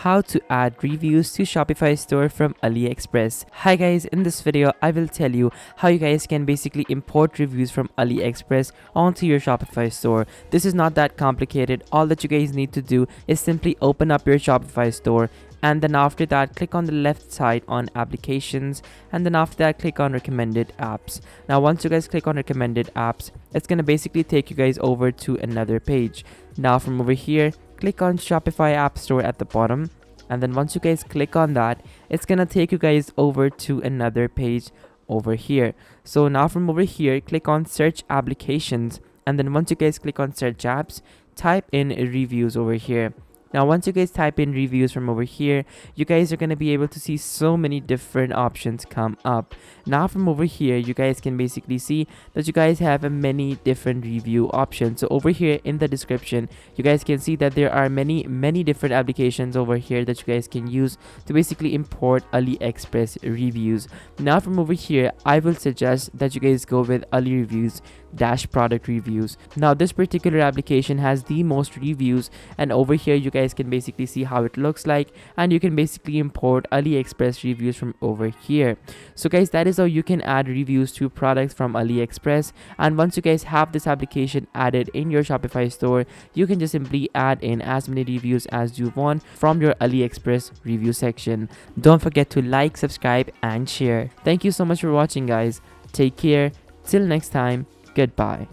how to add reviews to Shopify store from AliExpress. Hi guys, in this video I will tell you how you guys can basically import reviews from AliExpress onto your Shopify store. This is not that complicated. All that you guys need to do is simply open up your Shopify store, and then after that click on the left side on applications, and then after that click on recommended apps. Now once you guys click on recommended apps, it's gonna basically take you guys over to another page. Now from over here, click on Shopify App Store at the bottom, and then once you guys click on that, it's gonna take you guys over to another page over here. So now from over here, click on search applications, and then once you guys click on search apps, type in reviews over here. Now once you guys type in reviews from over here, you guys are going to be able to see so many different options come up. Now from over here, you guys can basically see that you guys have many different review options. So over here in the description, you guys can see that there are many different applications over here that you guys can use to basically import AliExpress reviews. Now from over here, I will suggest that you guys go with Ali Reviews - product reviews. Now this particular application has the most reviews, and over here you guys can basically see how it looks like, and you can basically import AliExpress reviews from over here. So guys, that is how you can add reviews to products from AliExpress. And once you guys have this application added in your Shopify store, you can just simply add in as many reviews as you want from your AliExpress review section. Don't forget to like, subscribe and share. Thank you so much for watching guys. Take care. Till next time. Goodbye.